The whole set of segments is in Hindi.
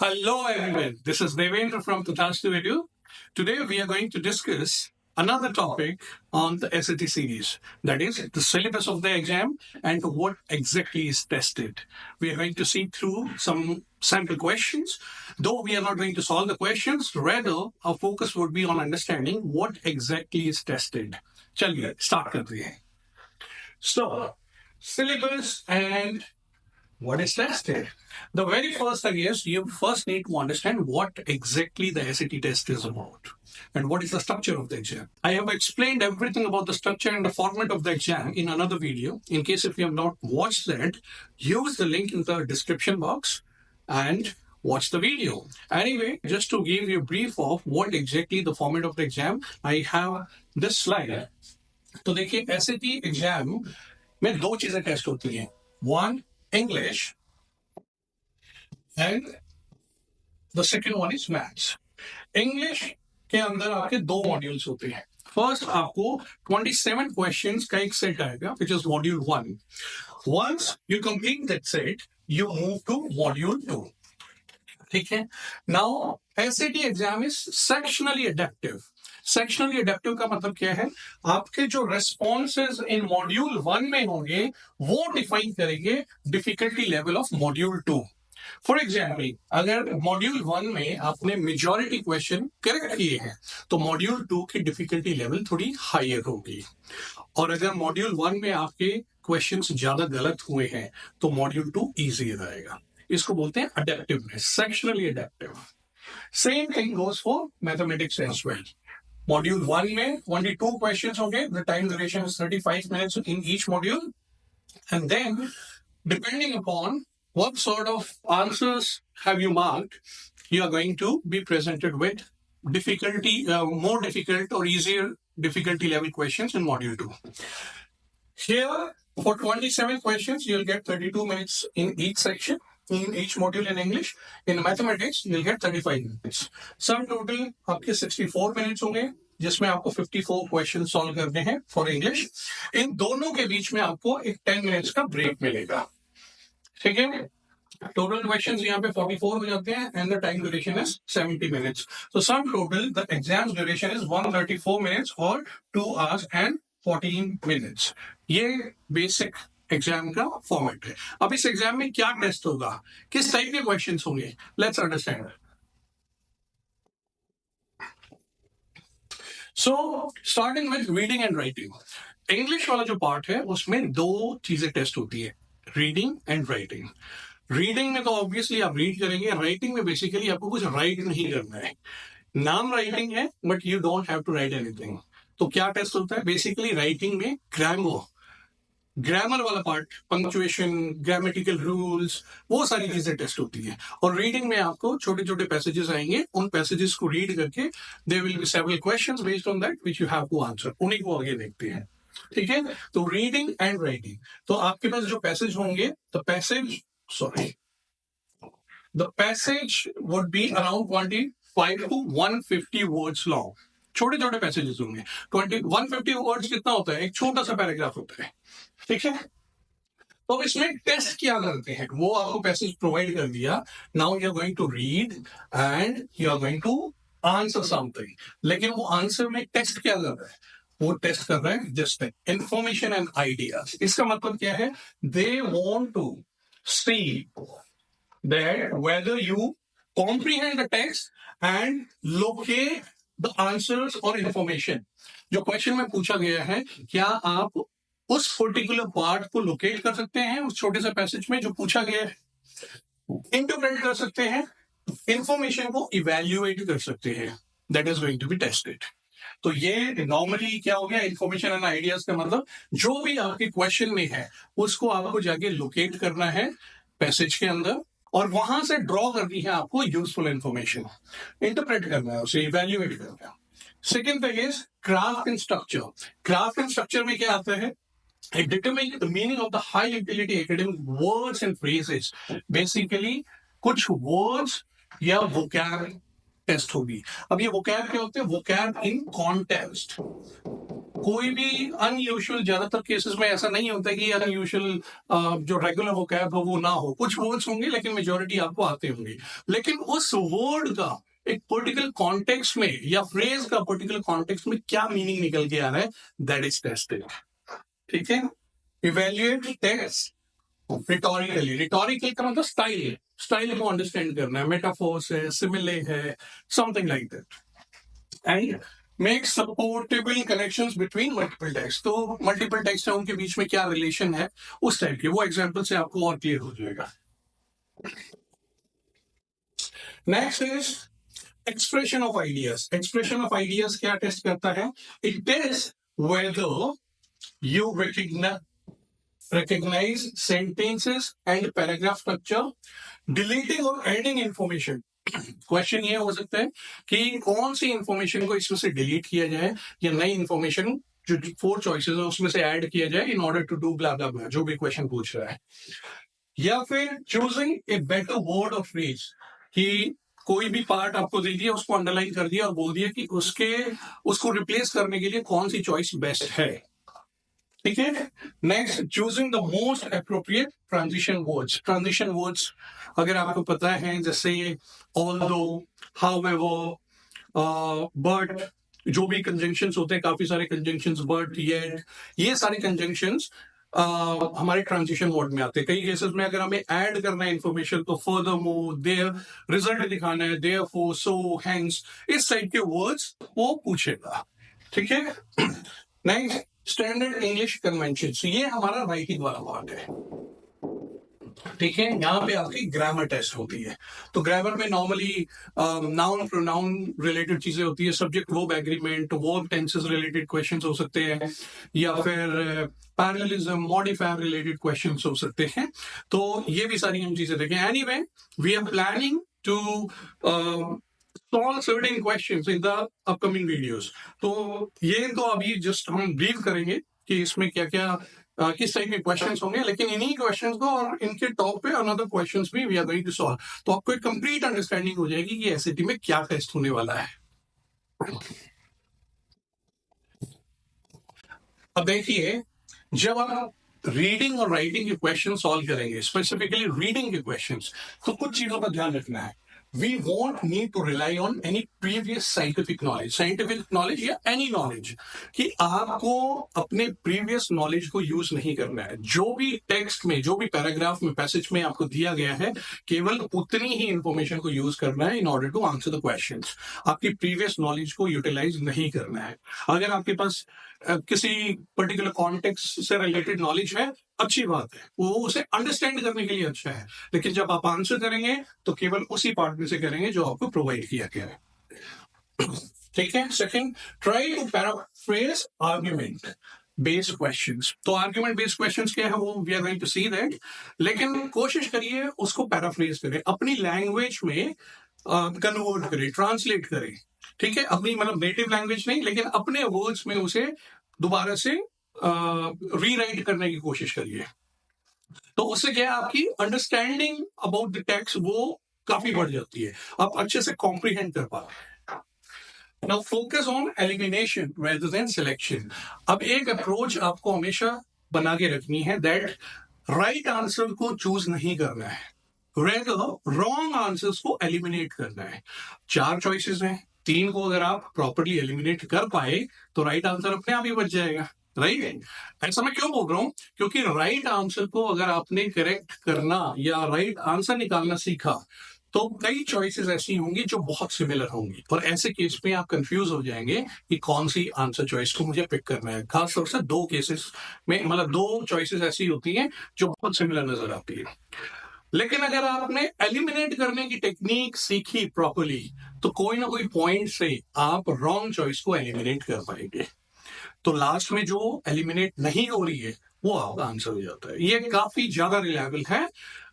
Hello, everyone. This is Devendra from Tathastu Edu. Today, we are going to discuss another topic on the SAT series, that is the syllabus of the exam and what exactly is tested. We are going to see through some sample questions. Though we are not going to solve the questions, rather, our focus would be on understanding what exactly is tested. चलिए start करते हैं. So, syllabus and what is tested? The very first thing is you first need to understand what exactly the SAT test is about and what is the structure of the exam. I have explained everything about the structure and the format of the exam in another video. In case if you have not watched that, use the link in the description box and watch the video. Anyway, just to give you a brief of what exactly the format of the exam, I have this slide. तो देखिए SAT एग्जाम में दो चीजें टेस्ट होती हैं. One, English, and the second one is maths. English के अंदर आपके दो मॉड्यूल्स होते हैं. फर्स्ट आपको 27 क्वेश्चंस का एक सेट आएगा which is module 1. Once you complete that set, you move to module 2. ठीक है. Now SAT exam is sectionally adaptive. Sectionally adaptive का मतलब क्या है? आपके जो रेस्पॉन्सेज इन मॉड्यूल 1 में होंगे वो डिफाइन करेंगे difficulty level of module 2. For example, अगर मॉड्यूल 1 में आपने मेजॉरिटी क्वेश्चन करेक्ट किए हैं तो मॉड्यूल 2 की डिफिकल्टी लेवल थोड़ी हायर होगी. और अगर मॉड्यूल 1 में आपके क्वेश्चंस ज्यादा गलत हुए हैं तो मॉड्यूल 2 इजी रहेगा. इसको बोलते हैं adaptiveness, sectionally adaptive. Same thing goes for mathematics as well. Module 1 में 22 questions होंगे. The time duration is 35 minutes in each module. And then, depending upon what sort of answers have you marked, you are going to be presented with more difficult or easier difficulty level questions in module 2. Here, for 27 questions, you'll get 32 minutes in each section. In each module in English. In mathematics, you'll get 35 minutes. Sum total आपके 64 minutes होंगे जिसमें आपको 54 क्वेश्चन सॉल्व करने हैं फॉर इंग्लिश. इन दोनों के बीच में आपको एक 10 मिनट्स का ब्रेक मिलेगा. ठीक है. टोटल क्वेश्चंस यहाँ पे 44 हो जाते हैं and the time duration is 70 minutes. So sum total the exam duration is 134 minutes और 2 hours and 14 minutes. ये बेसिक एग्जाम का फॉर्मेट है. अब इस एग्जाम में क्या टेस्ट होगा, किस टाइप के क्वेश्चंस होंगे, let's understand. So starting with reading and writing. English वाला जो पार्ट है उसमें दो चीजें टेस्ट होती है, रीडिंग एंड राइटिंग. रीडिंग में तो ऑब्वियसली आप रीड करेंगे. राइटिंग में बेसिकली आपको कुछ राइट नहीं करना है. नाम राइटिंग है but you don't have to write anything. तो क्या टेस्ट होता है? बेसिकली राइटिंग में ग्रामर वाला पार्ट, पंक्चुएशन, ग्रामेटिकल रूल्स, वो सारी चीजें टेस्ट होती है. और रीडिंग में आपको छोटे छोटे पैसेजेस आएंगे, उन पैसेजेस को रीड करके there will be several questions based on that which you have to answer. उन्हीं को आगे देखते हैं. ठीक है. तो रीडिंग एंड राइटिंग. तो आपके पास जो पैसेज होंगे, the passage would be around 25 to 150 words long. छोटे छोटे पैसेजेस होंगे. 150 वर्ड्स कितना होता है? एक छोटा सा पैराग्राफ होता है. ठीक है. तो इसमें टेस्ट क्या करते हैं, वो आपको पैसेज प्रोवाइड कर दिया. Now you are going to read and you are going to answer something. लेकिन वो आंसर में टेस्ट क्या कर रहा है? वो टेस्ट कर रहा है जस्ट इंफॉर्मेशन एंड आइडियाज. इसका मतलब क्या है? They want to see that whether you comprehend the text and locate the answers और इंफॉर्मेशन. जो क्वेश्चन में पूछा गया है, क्या आप उस पर्टिकुलर पार्ट को लोकेट कर सकते हैं उस छोटे से पैसेज में जो पूछा गया है, इंटरप्रेट कर सकते हैं, इंफॉर्मेशन को इवैल्यूएट कर सकते हैं. That is going to be tested. तो ये नॉर्मली क्या हो गया? इंफॉर्मेशन एंड आइडियाज का मतलब जो भी आपके क्वेश्चन में है उसको आपको जाके लोकेट करना है पैसेज के अंदर और वहां से ड्रॉ करनी है आपको यूजफुल इंफॉर्मेशन, इंटरप्रेट करना है, उसे इवैल्यूएट करना है. Second thing is craft and structure. Craft and structure में क्या आता है? Determine the meaning of the high utility academic words and phrases. Basically, कुछ words या vocab टेस्ट होगी. अब ये vocab क्या होते हैं? vocab in context. कोई भी अनयूजुअल, ज्यादातर केसेस में ऐसा नहीं होता कि अनयूजुअल जो रेगुलर वोकैब हो वो ना हो, कुछ वर्ड्स होंगे लेकिन मेजोरिटी आपको आते होंगे, लेकिन उस वर्ड का एक पर्टिकुलर कॉन्टेक्स्ट में या फ्रेज का पर्टिकुलर कॉन्टेक्स्ट में क्या मीनिंग निकल के आ रहा है, दैट इज टेस्टेड। ठीक है, इवेल्युएट टेक्स्ट रिटोरिकली। रिटोरिकल का मतलब स्टाइल, स्टाइल को अंडरस्टैंड करना है, मेटाफोर्स है, सिमिले है, something like that. And make supportable connections between multiple text. तो मल्टीपल टेक्स्ट है उनके बीच में क्या रिलेशन है उस टाइप के, वो एग्जांपल से आपको और क्लियर हो जाएगा। Next is expression of ideas. Expression of ideas क्या टेस्ट करता है? It test whether you recognize sentences and paragraph structure, deleting और adding information। क्वेश्चन ये हो सकता है कि कौन सी इंफॉर्मेशन को इसमें से डिलीट किया जाए या नई इंफॉर्मेशन जो 4 चॉइसेस है उसमें से ऐड किया जाए इन order to do blah blah ब्ला, जो भी क्वेश्चन पूछ रहा है। या फिर choosing a better word of phrase, कि कोई भी पार्ट आपको दे दिया, उसको अंडरलाइन कर दिया और बोल दिया कि उसको रिप्लेस करने के लिए कौन सी चॉइस बेस्ट है। ठीक है, next choosing the most appropriate transition words. Transition words अगर आपको पता है, जैसे ऑल्दो, हाउएवर, बट, जो भी कंजंक्शंस होते हैं, काफी सारे कंजंक्शंस, बट, येट, ये सारे कंजंक्शंस हमारे ट्रांजिशन वर्ड में आते हैं। कई केसेस में अगर हमें ऐड करना है इंफॉर्मेशन तो फर्दरमोर, देयर, रिजल्ट दिखाना है, देयरफॉर, सो, हेंस, इस टाइप के वर्ड्स वो पूछेगा। ठीक है, नेक्स्ट स्टैंडर्ड इंग्लिश कन्वेंशन। ये हमारा राइटिंग वाला पार्ट है। ठीक है, यहाँ पे आपकी ग्रामर टेस्ट होती है। तो ग्रामर में नॉर्मली नाउन प्रोनाउन रिलेटेड चीजें होती है, subject verb agreement, verb tenses related questions हो सकते हैं, या फिर पैरेललिज्म, मॉडिफायर रिलेटेड क्वेश्चंस हो सकते हैं। तो ये भी सारी हम चीजें देखें। Anyway, we are planning to solve certain questions in the upcoming videos। तो ये तो अभी जस्ट हम ब्रीफ करेंगे कि इसमें क्या क्या किस टाइप के क्वेश्चंस होंगे, लेकिन इन्हीं क्वेश्चंस को और इनके टॉप पे अनदर क्वेश्चंस भी we are going to solve. तो आपको एक कंप्लीट अंडरस्टैंडिंग हो जाएगी कि एसएटी में क्या टेस्ट होने वाला है। अब देखिए, जब आप रीडिंग और राइटिंग के क्वेश्चन सॉल्व करेंगे, स्पेसिफिकली रीडिंग के क्वेश्चंस, तो कुछ चीजों का ध्यान रखना है। We won't need to rely on any previous scientific knowledge या any knowledge, कि आपको अपने previous knowledge को use नहीं करना है। जो भी टेक्स्ट में, जो भी पैराग्राफ में, पैसेज में आपको दिया गया है, केवल उतनी ही इंफॉर्मेशन को यूज करना है in order to answer the questions. आपकी प्रीवियस नॉलेज को यूटिलाइज नहीं करना है। अगर आपके पास किसी पर्टिकुलर कॉन्टेक्स्ट से रिलेटेड नॉलेज है, अच्छी बात है, वो उसे अंडरस्टैंड करने के लिए अच्छा है, लेकिन जब आप आंसर करेंगे तो केवल उसी पार्ट में से करेंगे जो आपको प्रोवाइड किया गया है। ठीक है, second, try to paraphrase argument based questions. तो आर्ग्यूमेंट बेस्ड क्वेश्चंस क्या है वो we are going to see that, लेकिन कोशिश करिए उसको पैराफ्रेज करें, अपनी लैंग्वेज में कन्वर्ट करें, ट्रांसलेट करें। ठीक है, अपनी मतलब नेटिव लैंग्वेज नहीं, लेकिन अपने वर्ड्स में उसे दोबारा से रीराइट करने की कोशिश करिए। तो उससे क्या है, आपकी अंडरस्टैंडिंग अबाउट द टेक्स्ट वो काफी बढ़ जाती है, आप अच्छे से कॉम्प्रिहेंड कर पाते हैं। Now focus on elimination rather than selection. अब एक अप्रोच आपको हमेशा बना के रखनी है, दैट राइट आंसर को चूज नहीं करना है, रेदर रॉन्ग आंसर्स को एलिमिनेट करना है। 4 चॉइसेस हैं, 3 को अगर आप प्रॉपरली एलिमिनेट कर पाए तो राइट आंसर अपने आप ही बच जाएगा। राइट, ऐसा मैं क्यों बोल रहा हूं? क्योंकि राइट आंसर को अगर आपने करेक्ट करना या राइट आंसर निकालना सीखा तो कई चॉइसेस ऐसी होंगी जो बहुत सिमिलर होंगी, और ऐसे केस में आप कंफ्यूज हो जाएंगे कि कौन सी आंसर चॉइस को मुझे पिक करना है। खासतौर से 2 केसेस में, मतलब 2 चॉइसेस ऐसी होती हैं जो बहुत सिमिलर नजर आती है। लेकिन अगर आपने एलिमिनेट करने की टेक्निक सीखी प्रॉपरली तो कोई ना कोई पॉइंट से आप रॉन्ग चॉइस को एलिमिनेट कर पाएंगे। तो लास्ट में जो एलिमिनेट नहीं हो रही है वो आपका आंसर हो जाता है। ये काफी ज्यादा रिलायबल है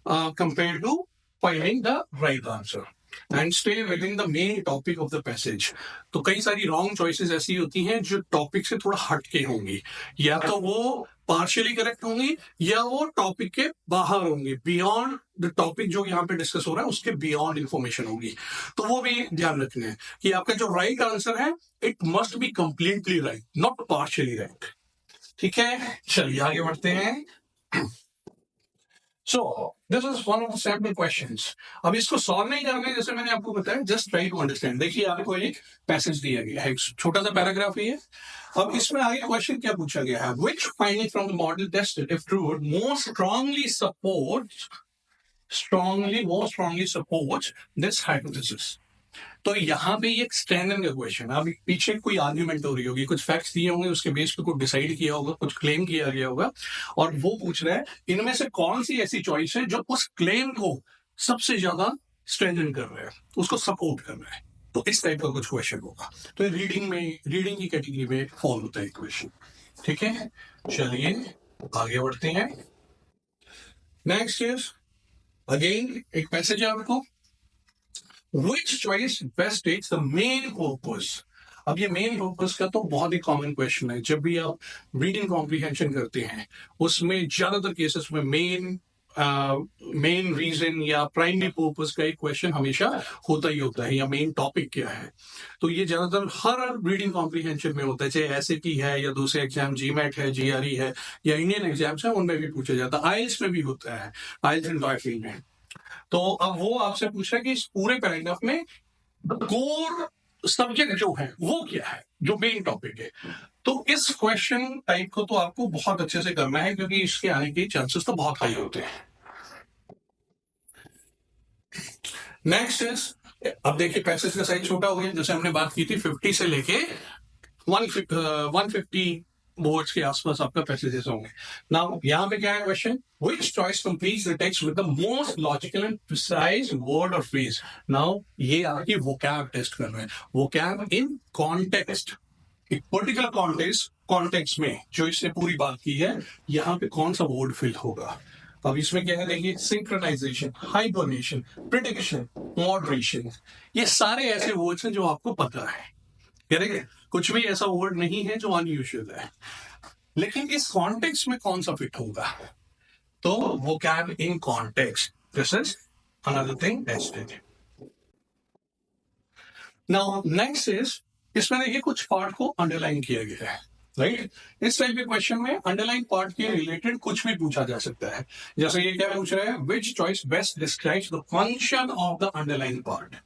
compare to finding the right answer. And stay within the main topic of the passage. तो कई सारी रॉन्ग चॉइसेस ऐसी होती हैं जो टॉपिक से थोड़ा हट के होंगी, या तो वो पार्शियली करेक्ट होंगी या वो टॉपिक के बाहर होंगे, बियॉन्ड द टॉपिक जो यहाँ पे डिस्कस हो रहा है उसके बियॉन्ड इंफॉर्मेशन होगी। तो वो भी ध्यान रखना है कि आपका जो राइट आंसर है it must be completely right, not partially right. ठीक है, चलिए आगे बढ़ते हैं। So this is one of the sample questions. अब इसको सॉल्व नहीं करना है, जैसे मैंने आपको बताया, जस्ट ट्राई टू अंडरस्टैंड। देखिए आपको एक पैसेज दिया गया है, एक छोटा सा पैराग्राफ ही है। अब इसमें आगे क्वेश्चन क्या पूछा गया है, which finding from the model tested if true more strongly supports this hypothesis। तो यहाँ पे ये स्टैंडर्ड का क्वेश्चन, अब पीछे कोई आर्ग्यूमेंट हो रही होगी, कुछ फैक्ट्स दिए होंगे, उसके बेस पे कुछ डिसाइड किया होगा, कुछ क्लेम किया गया होगा, और वो पूछ रहा है इनमें से कौन सी ऐसी चॉइस है जो उस क्लेम को सबसे ज्यादा स्ट्रेंथन कर रहा है, उसको सपोर्ट कर रहा है। तो इस टाइप का कुछ क्वेश्चन होगा। तो रीडिंग की कैटेगरी में फॉल होता है क्वेश्चन। ठीक है, चलिए आगे बढ़ते हैं। नेक्स्ट इज अगेन एक पैसेज है आपको, Which choice best states the main purpose। अब ये मेन पर्पस का तो बहुत ही कॉमन क्वेश्चन है, जब भी आप रीडिंग कॉम्प्रिहेंशन करते हैं उसमें ज्यादातर केसेस में मेन रीजन या प्राइमरी पर्पस का एक क्वेश्चन हमेशा होता ही होता है, या मेन टॉपिक क्या है। तो ये ज्यादातर हर रीडिंग कॉम्प्रिहेंशन में होता है, चाहे ऐसे की है या दूसरे एग्जाम जीमैट है, जीआरई है, या इंडियन एग्जाम्स है, उनमें भी पूछा जाता है, आइल्स में भी होता है, आइल्स एंड टॉफल में। तो अब वो आपसे पूछ रहा है कि इस पूरे पैराग्राफ में कोर सब्जेक्ट जो है वो क्या है, जो मेन टॉपिक है। तो इस क्वेश्चन टाइप को तो आपको बहुत अच्छे से करना है, क्योंकि इसके आने के चांसेस तो बहुत हाई होते हैं। नेक्स्ट इज, अब देखिए पैसेज का साइज छोटा हो गया, जैसे हमने बात की थी 50 से लेके 150 वर्ड्स के आसपास आपका पैसेजेस होंगे। नाउ यहाँ पे क्या है question, which choice completes the text with the most logical and precise word or phrase। Now ये आपकी vocab टेस्ट कर रहे हैं, vocab in context, एक पर्टिकुलर कॉन्टेक्स्ट में जो इससे पूरी बात की है, यहाँ पे कौन सा वर्ड फिल होगा। अब इसमें क्या है, देखिए सिंक्रोनाइजेशन, हाइबरनेशन, प्रिडिक्शन, मॉडरेशन, ये सारे ऐसे वर्ड्स हैं जो आपको पता है, करेक्ट। कुछ भी ऐसा वर्ड नहीं है जो अनयूजुअल है, लेकिन इस कॉन्टेक्स्ट में कौन सा फिट होगा। तो vocab in context, this is another thing tested। Now next is, इसमें देखिए कुछ पार्ट को अंडरलाइन किया गया है, राइट। इस टाइप के क्वेश्चन में अंडरलाइन पार्ट के रिलेटेड कुछ भी पूछा जा सकता है। जैसे ये क्या पूछ रहा है, which choice best describes the function of the underlying part।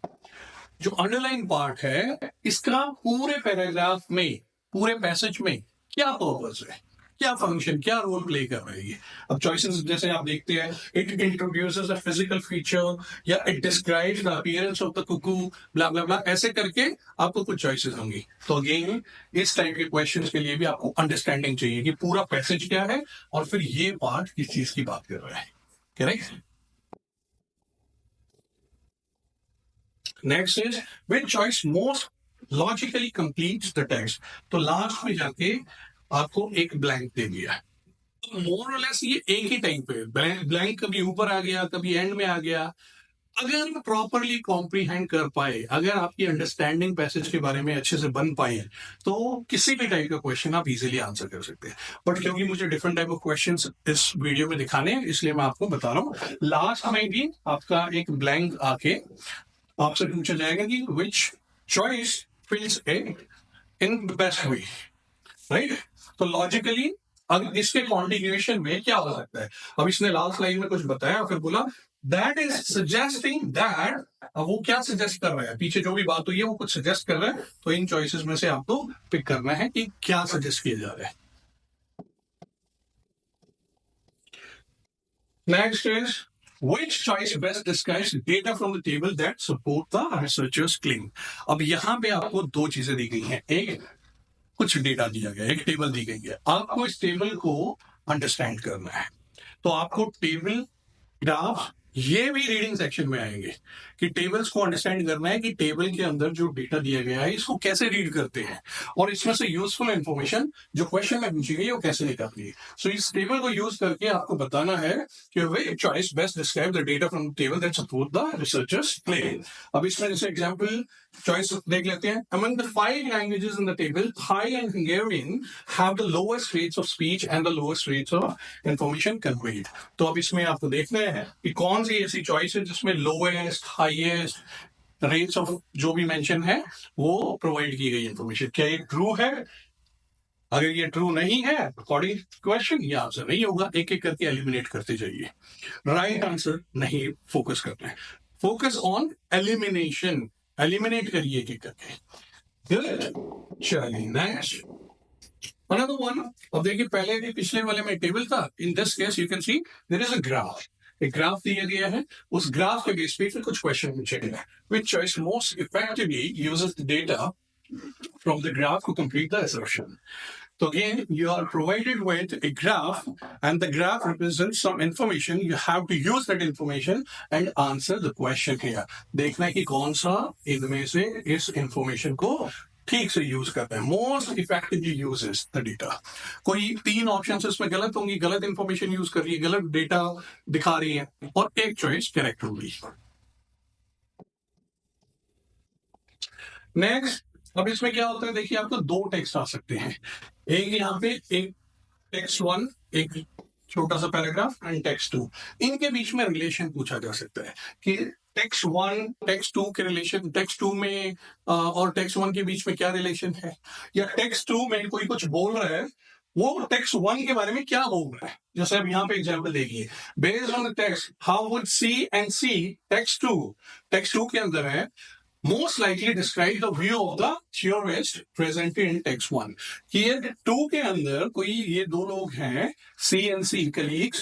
जो अंडरलाइन पार्ट है इसका पूरे पैराग्राफ में, पूरे पैसेज में क्या पर्पस है, क्या फंक्शन, क्या रोल प्ले कर रही है। अब चॉइसेस जैसे आप देखते हैं, it introduces a physical feature, या it describes the appearance of the cuckoo, blah blah blah, ऐसे करके आपको कुछ चॉइसेस होंगी। तो अगेन इस टाइप के क्वेश्चंस के लिए भी आपको अंडरस्टैंडिंग चाहिए कि पूरा पैसेज क्या है और फिर ये पार्ट किस चीज की बात कर रहा है, correct. Next is, which choice most logically completes the text. तो लास्ट में जाके आपको एक ब्लैंक दे दिया, मोर और लेस ये एक ही टाइम पे ब्लैंक कभी ऊपर आ गया, कभी एंड में आ गया। अगर प्रॉपरली कॉम्प्रीहेंड कर पाए, अगर आपकी अंडरस्टैंडिंग पैसेज के बारे में अच्छे से बन पाए, तो किसी भी टाइप का क्वेश्चन आप इजीली आंसर कर सकते हैं। बट क्योंकि मुझे डिफरेंट टाइप ऑफ क्वेश्चंस इस वीडियो में दिखाने हैं, इसलिए मैं आपको बता रहा हूँ। लास्ट में भी आपका एक ब्लैंक आके आपसे पूछा जाएगा कि which choice fills it in the best way, right. तो लॉजिकली अब इसके कॉन्टिन्यूएशन में क्या हो सकता है। अब इसने लास्ट लाइन में कुछ बताया, फिर बोला दैट इज सजेस्टिंग दैट। अब वो क्या सजेस्ट कर रहा है, पीछे जो भी बात हुई है वो कुछ सजेस्ट कर रहा है। तो इन चॉइसेस में से आपको पिक करना है कि क्या सजेस्ट किया जा रहा है। Next is, which choice best describes data from the table that support the researcher's claim। अब यहां पे आपको दो चीजें दी गई हैं, एक कुछ डेटा दिया गया है, एक टेबल दी गई है, आपको इस टेबल को अंडरस्टैंड करना है। तो आपको टेबल, ग्राफ ये भी रीडिंग सेक्शन में आएंगे कि टेबल्स को अंडरस्टैंड करना है कि टेबल के अंदर जो डेटा दिया गया है इसको कैसे रीड करते हैं और इसमें से यूजफुल इंफॉर्मेशन जो क्वेश्चन में पूछी गई है वो कैसे निकालनी है। सो इस टेबल को यूज करके आपको बताना है कि way choice best describe the data from table that support the researchers claim. अब इसमें जैसे एग्जांपल चॉइस देख लेते हैं। Among the 5 languages in the table, Thai and Hungarian have the lowest rates of speech and the lowest rates of information conveyed. तो अब इसमें आपको देखना है कि कौन सी ऐसी चॉइस है जिसमें लोएस्ट हाईएस्ट रेट्स ऑफ जो भी मेंशन है वो प्रोवाइड की गई इंफॉर्मेशन, क्या ये ट्रू है? अगर ये ट्रू नहीं है अकॉर्डिंग क्वेश्चन ये आंसर नहीं होगा, एक एक करके एलिमिनेट करते जाइए। राइट आंसर नहीं फोकस करना है, फोकस ऑन एलिमिनेशन, एलिमिनेट करिए एक एक करके। गुड, चलिए नेक्स्ट another one। अब देखिए पहले भी पिछले वाले में टेबल था, in this case you can see there is a graph, एक ग्राफ दिया गया है, उस ग्राफ के बेस पे फिर कुछ क्वेश्चन पूछे गए हैं। Which choice most effectively uses the data from the graph to complete the assertion? So again, you are provided with a graph and the graph represents some information. You have to use that information and answer the question here. देखना है कि कौन सा इनमें से इस information को ठीक से यूज करते हैं, most effectively uses the data. कोई 3 ऑप्शन इसमें गलत होंगी, गलत इंफॉर्मेशन यूज कर रही है, गलत डेटा दिखा रही है और एक चॉइस करेक्ट होगी। नेक्स्ट, अब इसमें क्या होता है देखिए आपको 2 टेक्स्ट आ सकते हैं, एक यहाँ पे एक टेक्स्ट 1 एक छोटा सा पैराग्राफ एंड टेक्स्ट 2, इनके बीच में रिलेशन पूछा जा सकता है कि टेक्स्ट 1 टेक्स्ट 2 के रिलेशन, टेक्स्ट 2 में और टेक्स्ट 1 के बीच में क्या रिलेशन है, या टेक्स्ट 2 में कोई कुछ बोल रहा है वो टेक्स्ट 1 के बारे में क्या बोल रहा है। जैसे अब यहाँ पे एग्जांपल देखिए, based on the text how would C and C, text 2 के अंदर है most likely describe the view of the theorist presented in text 1। कि ये 2 के अंदर कोई ये 2 लोग हैं C and C colleagues,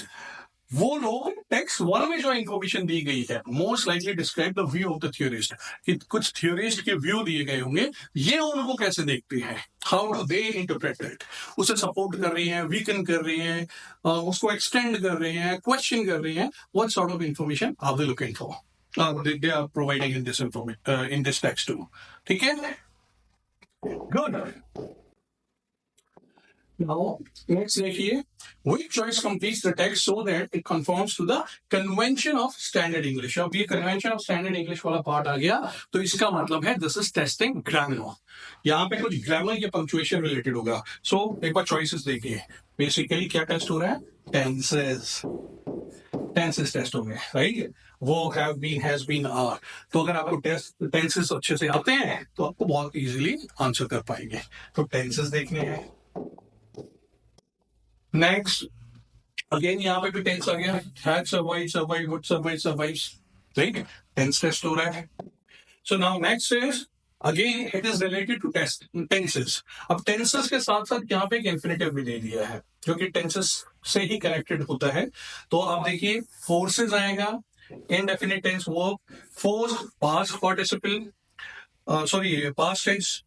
वो लोग टेक्स्ट 1 में जो इंफॉर्मेशन दी गई है most likely describe the view of the theorist, कि कुछ थ्योरिस्ट के व्यू दिए गए होंगे, ये उनको कैसे देखते हैं, how do they interpret it, उसे सपोर्ट कर रही हैं, वीकन कर रही हैं, उसको एक्सटेंड कर रही हैं, क्वेश्चन कर रही हैं, what sort of information are they looking for, they are providing in this information in this text too। ठीक है, good। Now next देखिए, which choice completes the text so that it conforms to the convention of standard English। अब ये convention of standard English वाला पार्ट आ गया, तो इसका मतलब है this is testing grammar। यहाँ पे कुछ ग्रामर या पंक्चुएशन रिलेटेड होगा। सो एक बार चॉइसेस देखिए, बेसिकली क्या टेस्ट हो रहा है, टेंसेस टेस्ट हो गए, राइट, वो have been, has been, are. तो अगर आपको टेंसेस अच्छे से आते हैं तो आपको बहुत इजीली आंसर कर पाएंगे। तो टेंसेस देखने हैं। नेक्स्ट, अगेन यहाँ पे भी टेंस आ गया, had survive, survive, would survive, survives, right, tense test हो रहा है। So now next is again it is related to test tenses. अब टेंसेस के साथ साथ यहाँ पे एक इंफिनिटिव भी दे दिया है जो कि टेंसेस से ही कनेक्टेड होता है। तो आप देखिए फोर्सेस आएगा, indefinite tense verb, force past participle, past tense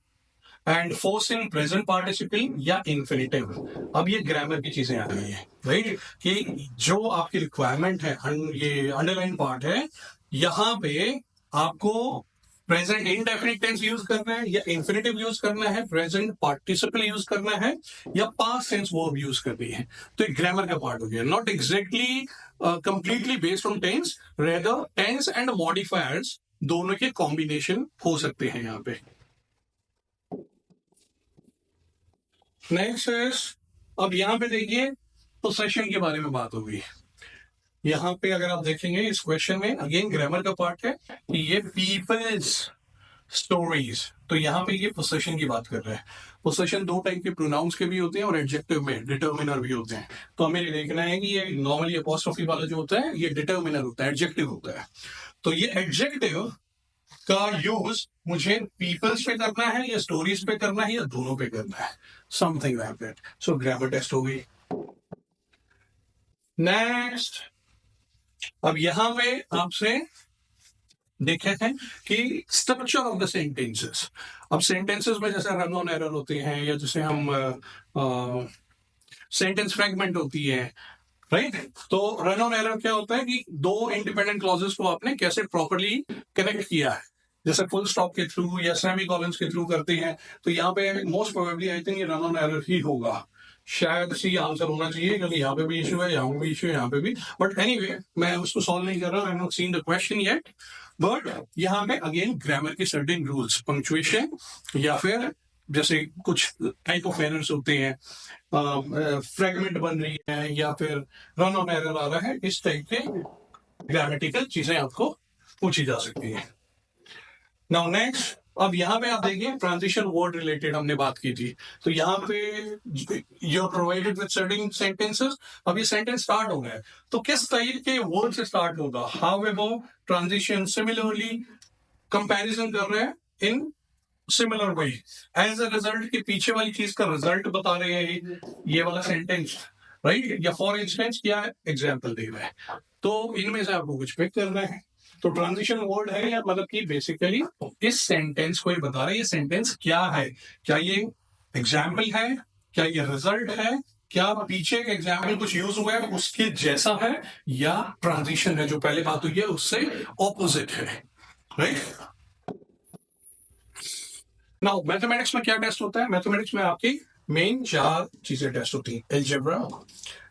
and forcing present participle या infinitive। अब ये ग्रामर की चीजें आ रही है, राइट, कि जो आपकी रिक्वायरमेंट है, ये अंडरलाइन पार्ट है, यहाँ पे आपको प्रेजेंट इंडेफिनिट टेंस यूज करना है या इंफिनिटिव यूज करना है, प्रेजेंट पार्टिसिपल यूज करना है या पास्ट टेंस वर्ब यूज करनी है। तो एक ग्रामर का पार्ट हो गया, not exactly completely based on tense, rather tense and modifiers दोनों के कॉम्बिनेशन हो सकते हैं यहाँ पे। नेक्स्ट, अब यहाँ पे देखिए पोसेशन के बारे में बात होगी। यहाँ पे अगर आप देखेंगे इस क्वेश्चन में अगेन ग्रामर का पार्ट है कि ये पीपल्स स्टोरीज, तो यहाँ पे ये पोसेशन की बात कर रहा है। पोसेशन 2 टाइप के प्रोनाउंस के भी होते हैं और एडजेक्टिव में डिटर्मिनर भी होते हैं। तो हमें ये देखना है कि ये नॉर्मली अपॉस्ट्रोफी वाला जो होता है ये डिटर्मिनर होता है, एडजेक्टिव होता है। तो ये एडजेक्टिव का यूज मुझे पीपल्स पे करना है या स्टोरीज पे करना है या दोनों पे करना है, something like that. So grammar test हो गई। नेक्स्ट, अब यहां पे आपसे देखे हैं कि स्ट्रक्चर ऑफ द सेंटेंसेस। अब सेंटेंसेस में जैसे रन ऑन एरर होते हैं या जैसे हम सेंटेंस फ्रैगमेंट होती है, राइट। तो रन ऑन एरर क्या होता है कि दो इंडिपेंडेंट क्लॉजेस को आपने कैसे प्रॉपरली कनेक्ट किया है, जैसे फुल स्टॉप के थ्रू या सेमी कॉलम्स के थ्रू करते हैं। तो यहाँ पे मोस्ट प्रोबेबली आई थिंक ये रन ऑन एरर ही होगा, शायद सी आंसर होना चाहिए, क्योंकि यहाँ पे भी इशू है, यहाँ पे भी इशू है, यहाँ पे भी। बट एनीवे मैं उसको सॉल्व नहीं कर रहा, I have not seen the question yet. But यहाँ पे अगेन ग्रामर के सर्टेन रूल्स, पंक्चुएशन या फिर जैसे कुछ टाइप ऑफ एरर्स होते हैं, फ्रेगमेंट बन रही है या फिर रन ऑन एरर आ रहा है, इस टाइप के ग्रामेटिकल चीजें आपको पूछी जा सकती है। नाउ नेक्स्ट, अब यहाँ पे आप देखिए ट्रांजिशन वर्ड रिलेटेड हमने बात की थी। तो यहाँ पे you are provided with certain sentences. अब ये सेंटेंस स्टार्ट हो गया है, तो किस टाइप के वर्ड से स्टार्ट होगा, how about transition, similarly comparison कर रहे हैं in similar way, as a result के पीछे वाली चीज का रिजल्ट बता रहे हैं ये वाला सेंटेंस, राइट। या फॉर इंस्टेंस क्या है, एग्जाम्पल दे रहे हैं। तो इनमें से आपको कुछ पिक करना है। तो ट्रांजिशन वर्ड है या मतलब कि बेसिकली इस सेंटेंस को ये बता रहा है ये सेंटेंस क्या है, क्या ये एग्जाम्पल है, क्या ये रिजल्ट है, क्या पीछे का एग्जाम्पल कुछ यूज हुआ है उसके जैसा है, या ट्रांजिशन है जो पहले बात हुई है उससे ऑपोजिट है, राइट। नाउ मैथमेटिक्स में क्या टेस्ट होता है, मैथमेटिक्स में आपकी मेन 4 चीजें टेस्ट होती हैं, अलजेब्रा,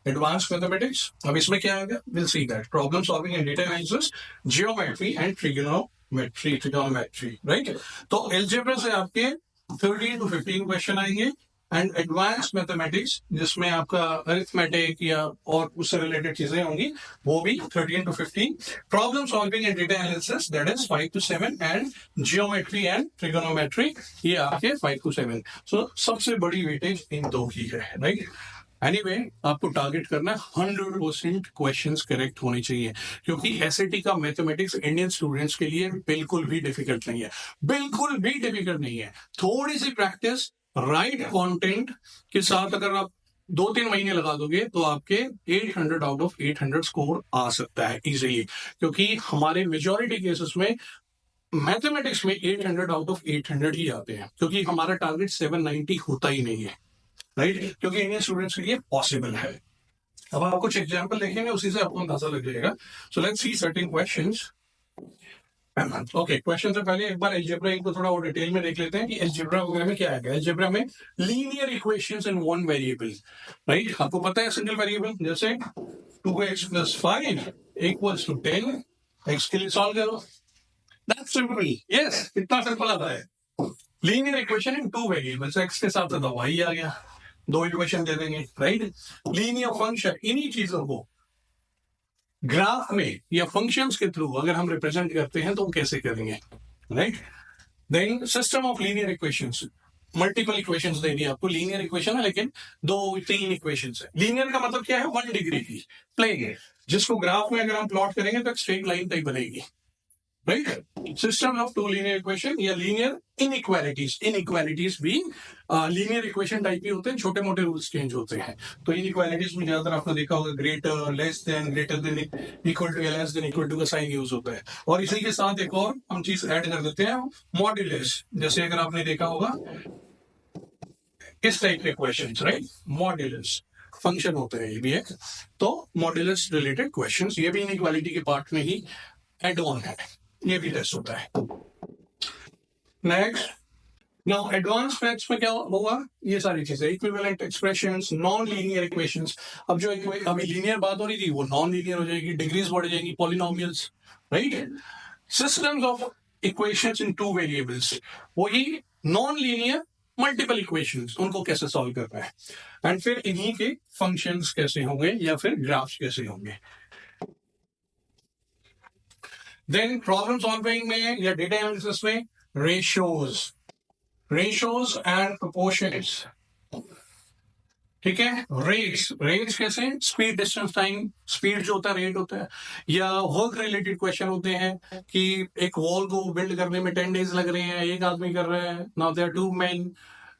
एडवांस मैथमेटिक्स, अब इसमें क्या आएगा, will see that, problem solving and data analysis, geometry and trigonometry, right. तो अलजेब्रा से आपके 13 to 15 क्वेश्चन आएंगे, एंड एडवांस मैथमेटिक्स जिसमें आपका अरिथमेटिक या और उससे रिलेटेड चीजें होंगी वो भी 13 to 15, problem solving and data analysis that is 5 to 7, and geometry and trigonometry ये आपके 5 to 7। सो सबसे बड़ी वेटेज इन दो की है, राइट। एनीवे आपको टारगेट करना है 100% क्वेश्चंस करेक्ट होने चाहिए, क्योंकि एसएटी का मैथमेटिक्स इंडियन स्टूडेंट्स के लिए बिल्कुल भी डिफिकल्ट नहीं है, बिल्कुल भी डिफिकल्ट नहीं है। थोड़ी सी प्रैक्टिस राइट कंटेंट के साथ अगर आप 2-3 महीने लगा दोगे तो आपके 800 आउट ऑफ 800 स्कोर आ सकता है इजीली, क्योंकि हमारे मेजॉरिटी केसेस में मैथमेटिक्स में 800 आउट ऑफ 800 ही आते हैं, क्योंकि हमारा टारगेट 790 होता ही नहीं है, राइट, क्योंकि इंडियन स्टूडेंट्स के लिए पॉसिबल है। अब आप कुछ एग्जांपल देखेंगे उसी से आपको अंदाजा लग जाएगा। So let's see certain questions. Okay, question से पहले एक बार अलजेब्रा को थोड़ा और डिटेल में देख लेते हैं कि अलजेब्रा वगैरह में क्या है। अलजेब्रा में linear equations in one variable, right. आपको पता है सिंगल वेरिएबल, जैसे 2x + 5 = 10, x के लिए सॉल्व करो, दैट्स सिंपल, यस, इतना सिंपल आता है। Linear equation in 2 variables, x के साथ तो y आ गया, 2 इक्वेशन दे देंगे, राइट। लीनियर फंक्शन, इन्हीं चीजों को ग्राफ में या फंक्शंस के थ्रू अगर हम रिप्रेजेंट करते हैं तो हम कैसे करेंगे, right. Then system of linear equations, multiple equations देनी है आपको, लीनियर इक्वेशन है लेकिन 2-3 इक्वेशंस है। लीनियर का मतलब क्या है, 1 डिग्री की प्लेन है, जिसको ग्राफ में अगर हम प्लॉट करेंगे तो एक स्ट्रेट लाइन टाइप बनेगी, right. System of 2 linear equation या लीनियर इनइक्वालिटीज भी लीनियर इक्वेशन टाइप ही होते हैं, छोटे मोटे रूल्स चेंज होते हैं। तो इनइक्वालिटीज में ज्यादातर आपने देखा होगा greater, less than, greater than, equal to या लेस देन इक्वल टू का साइन यूज होता है। और इसी के साथ एक और हम चीज ऐड कर देते हैं, मॉड्यूलस, जैसे अगर आपने देखा होगा इस टाइप के क्वेश्चंस, राइट, मॉड्यूलस फंक्शन होते हैं ये भी एक, तो मॉड्यूलस रिलेटेड क्वेश्चंस ये भी इनइक्वालिटी के पार्ट में ही एड ऑन है, ये भी टेस्ट होता है। नेक्स्ट, नाउ एडवांस मैथ्स में क्या होगा, ये सारी चीजें, equivalent expressions, non linear equations. अब जो अभी लीनियर बात हो रही थी वो नॉन लीनियर हो जाएगी, डिग्रीज बढ़ जाएंगी, polynomials, right. Systems of equations in 2 variables, वही नॉन लीनियर मल्टीपल इक्वेशंस, उनको कैसे सॉल्व करना है, एंड फिर इन्हीं के फंक्शंस कैसे होंगे या फिर ग्राफ्स कैसे होंगे। देन प्रॉब्लम सॉल्विंग में या डेटा एनालिसिस में रेशियोज एंड प्रोपोर्शंस, ठीक है। रेट्स कैसे, स्पीड, डिस्टेंस, टाइम, स्पीड जो होता है रेट होता है, या वर्क रिलेटेड क्वेश्चन होते हैं कि एक वॉल को बिल्ड करने में 10 days लग रहे हैं, एक आदमी कर रहा है, now there are 2 men,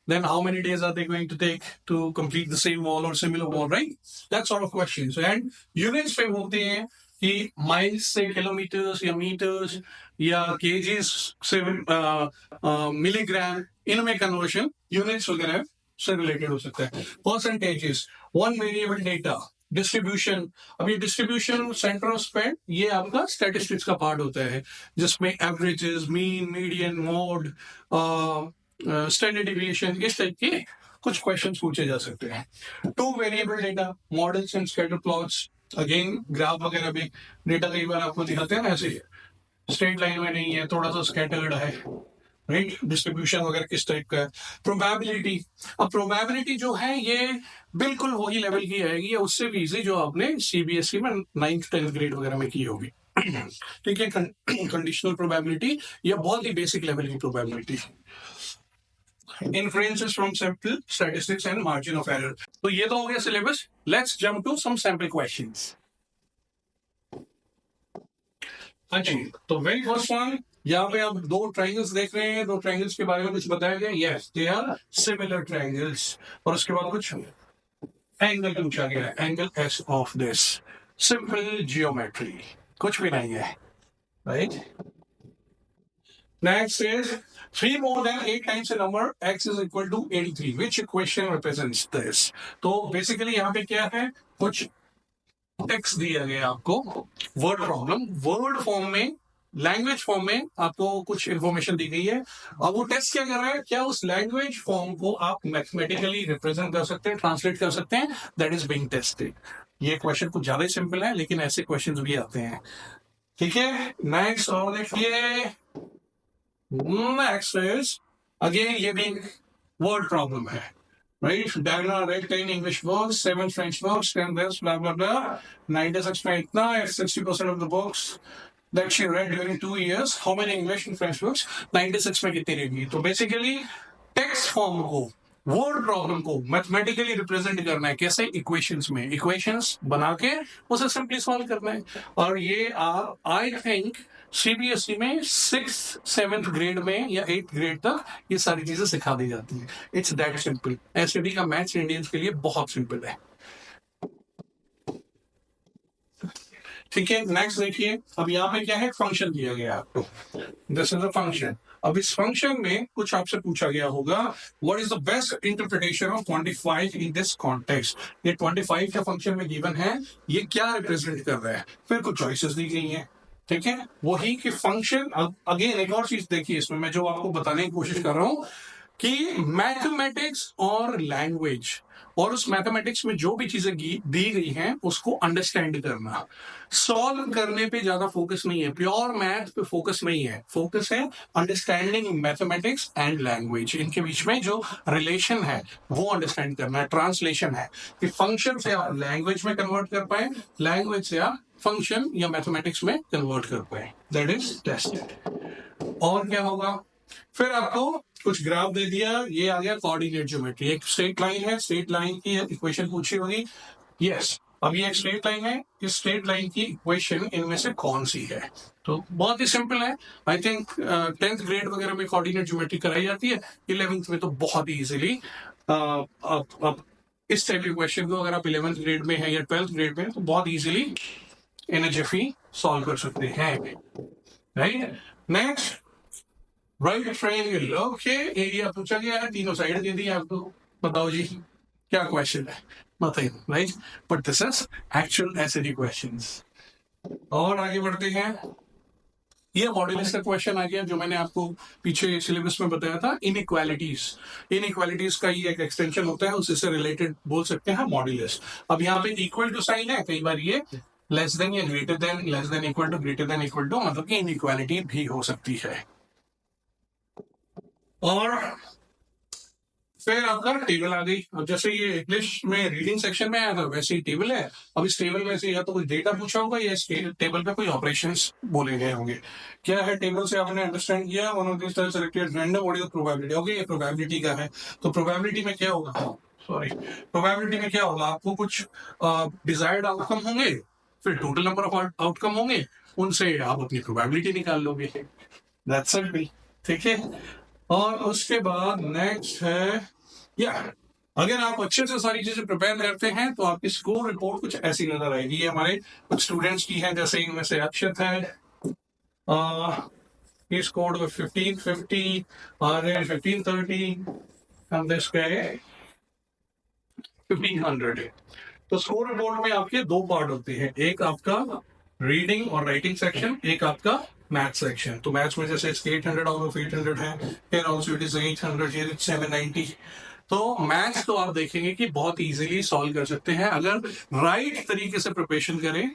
then how many days are they going to take to complete the same wall or similar wall, right? That sort of questions. And units पे होते हैं कि माइल्स से किलोमीटर्स या मीटर्स या केजीज से मिलीग्राम, इनमें कन्वर्शन यूनिट्स वगैरह से रिलेटेड हो सकता है। Percentages, one variable data, distribution, अब ये डिस्ट्रीब्यूशन सेंटर ऑफ स्प्रेड ये आपका स्टैटिस्टिक्स का पार्ट होता है, जिसमें averages, mean, median, mode, standard deviation, इस टाइप के कुछ क्वेश्चंस पूछे जा सकते हैं। Two variable data, models and scatter plots, again graph वगैरह भी डेटा कई बार आपको दिखाते हैं ना, ऐसे स्ट्रेट लाइन में नहीं है, थोड़ा सा स्कैटर्ड है, राइट, डिस्ट्रीब्यूशन वगैरह किस टाइप का है। प्रोबेबिलिटी, अब प्रोबेबिलिटी जो है ये बिल्कुल वही लेवल की आएगी या उससे भी इजी जो आपने सीबीएसई में 9th 10th ग्रेड वगैरह में की होगी। ठीक है, कंडीशनल प्रोबेबिलिटी या बहुत ही बेसिक लेवल की probability. Inferences from sample statistics and margin of error. तो ये तो हो गया syllabus. Let's jump to some sample questions. हाँ जी, तो वेरी फर्स्ट वन, यहाँ पे आप दो ट्राइंगल्स देख रहे हैं, दो ट्राइंगल्स के बारे में कुछ बताया गया, yes they are similar triangles, और उसके बाद कुछ एंगल पूछा गया, angle S of this, simple geometry, कुछ भी नहीं है, right. Next is 3 more than 8 times a number x is equal to 83. Which equation represents this? तो बेसिकली यहाँ पे क्या है, कुछ टेक्स्ट दिया गया आपको, वर्ड प्रॉब्लम, वर्ड फॉर्म में, लैंग्वेज फॉर्म में आपको कुछ इंफॉर्मेशन दी गई है। अब वो टेस्ट क्या कर रहा है, क्या उस लैंग्वेज फॉर्म को आप मैथमेटिकली रिप्रेजेंट कर सकते हैं, ट्रांसलेट कर सकते हैं, दैट इज बीइंग टेस्टेड। ये क्वेश्चन कुछ ज्यादा ही सिंपल है, लेकिन ऐसे क्वेश्चन भी आते हैं। ठीक है, नेक्स्ट और देखिए, नेक्स्ट इज अगेन ये भी वर्ड प्रॉब्लम है, right? Diagonal right 10 English words, 7 French words, 10 this, blah blah blah. 96 में इतना, 60% of the books that she read during 2 years. How many English and French books? 96 में कितनी रहेगी? तो basically text form को, वर्ड प्रॉब्लम को मैथमेटिकली रिप्रेजेंट करना है, कैसे, इक्वेशंस में, इक्वेशंस बना के उसे सिंपली सॉल्व करना है। और ये आप आई थिंक सीबीएसई में 6th 7th ग्रेड में या 8th ग्रेड तक ये सारी चीजें सिखा दी जाती है। It's that simple. एसटीडी का मैथ्स इंडियंस के लिए बहुत सिंपल है। ठीक है, नेक्स्ट देखिए, अब यहाँ पे क्या है, फंक्शन दिया गया आपको, दिस इज अ फंक्शन। अब इस फंक्शन में कुछ आपसे पूछा गया होगा, what is the best interpretation of 25 in this context. ये 25 का फंक्शन में गिवन है, ये क्या रिप्रेजेंट कर रहा है, फिर कुछ चॉइसेस दी गई हैं। ठीक है, वही कि फंक्शन, अगेन एक और चीज देखिए इसमें, मैं जो आपको बताने की कोशिश कर रहा हूं कि मैथमेटिक्स और लैंग्वेज, और उस मैथमेटिक्स में जो भी चीजें दी गई हैं उसको अंडरस्टैंड करना, सॉल्व करने पे ज्यादा फोकस नहीं है, प्योर मैथ पे फोकस नहीं है, फोकस है अंडरस्टैंडिंग मैथमेटिक्स एंड लैंग्वेज, इनके बीच में जो रिलेशन है वो अंडरस्टैंड करना है। ट्रांसलेशन है कि फंक्शन से आप लैंग्वेज में कन्वर्ट कर पाए, लैंग्वेज से आप फंक्शन या मैथमेटिक्स में कन्वर्ट कर पाए, दैट इज टेस्टेड। और क्या होगा, फिर आपको कुछ ग्राफ दे दिया, ये आ गया कोऑर्डिनेट ज्योमेट्री, एक स्ट्रेट लाइन है, स्ट्रेट लाइन की इक्वेशन पूछी होगी, यस। अब ये एक स्ट्रेट लाइन है, इस स्ट्रेट लाइन की इक्वेशन इनमें से कौन सी है, तो बहुत ही सिंपल है। आई थिंक 10th ग्रेड वगैरह में कोऑर्डिनेट ज्योमेट्री कराई जाती है, 11th में तो बहुत ही इजीली आप इस टाइप के क्वेश्चन को अगर आप 11th ग्रेड में है या 12th ग्रेड में तो बहुत इजीली इन जिफी सॉल्व कर सकते हैं, right. Next, right triangle, okay, area पूछा गया है, तीनों साइड दे दी आपको, बताओ जी क्या क्वेश्चन है, nothing, right, but this is actual SAD questions. और आगे बढ़ते हैं, ये मॉड्यूलस का क्वेश्चन आ गया जो मैंने आपको पीछे सिलेबस में बताया था, इनइक्वालिटीज। इनइक्वालिटीज का ये एक एक्सटेंशन होता है, उसी से रिलेटेड बोल सकते हैं मॉड्यूलस। अब यहाँ पे इक्वल टू साइन है, कई बार ये लेस देन या greater than, less than equal to, greater than equal to, मतलब कि इनइक्वालिटी भी हो सकती है। और फिर आपका टेबल आ गई। अब जैसे ये इंग्लिश में रीडिंग सेक्शन में आया था वैसे ही टेबल है। अब इस टेबल में से या तो कुछ डेटा पूछा होगा या इस टेबल पे कोई ऑपरेशंस बोले गए होंगे। क्या है टेबल से आपने अंडरस्टैंड किया, one of this type selected random what is probability, okay ये प्रोबेबिलिटी का है। तो प्रोबेबिलिटी में क्या होगा, सॉरी, प्रोबेबिलिटी में क्या होगा, आपको कुछ डिजायर्ड आउटकम होंगे, फिर टोटल नंबर ऑफ आउटकम होंगे, उनसे आप अपनी प्रोबेबिलिटी निकाल लोगे, दैट्स इट। ठीक है, और उसके बाद नेक्स्ट है, या अगर आप अच्छे से सारी चीजें प्रिपेयर करते हैं तो आपकी स्कोर रिपोर्ट कुछ ऐसी नजर आएगी। ये हमारे कुछ स्टूडेंट्स की है, जैसे इनमें से अक्षत है, he scored with 1550, Aryan 1530, and this guy 1500. तो स्कोर रिपोर्ट में आपके दो पार्ट होते हैं, एक आपका रीडिंग और राइटिंग सेक्शन, एक आपका मैथ सेक्शन। तो मैथ्स में जैसे 800 आउट ऑफ 800 है, फिर also it is 800, here it's 790। तो मैथ्स तो आप देखेंगे कि बहुत इजीली सॉल्व कर सकते हैं अगर राइट तरीके से प्रिपरेशन करें,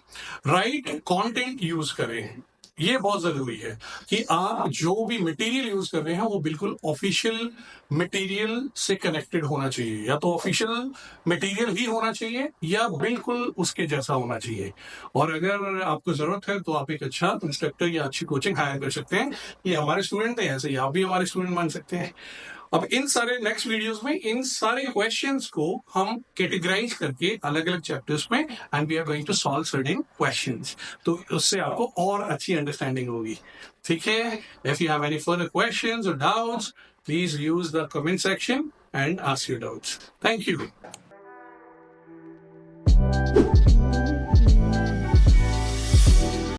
राइट कंटेंट यूज करें। ये बहुत जरूरी है कि आप जो भी मटेरियल यूज कर रहे हैं वो बिल्कुल ऑफिशियल मटेरियल से कनेक्टेड होना चाहिए, या तो ऑफिशियल मटेरियल ही होना चाहिए या बिल्कुल उसके जैसा होना चाहिए। और अगर आपको जरूरत है तो आप एक अच्छा इंस्ट्रक्टर या अच्छी कोचिंग हायर कर सकते हैं। ये हमारे स्टूडेंट हैं, ऐसे ही आप भी हमारे स्टूडेंट बन सकते हैं। अब इन सारे नेक्स्ट वीडियोस में इन सारे क्वेश्चंस को हम कैटेगराइज करके अलग अलग चैप्टर्स में, and we are going to solve certain questions, तो उससे आपको और अच्छी अंडरस्टैंडिंग होगी। ठीक है, if you have any further questions और doubts, please use the comment section and ask your doubts. Thank you.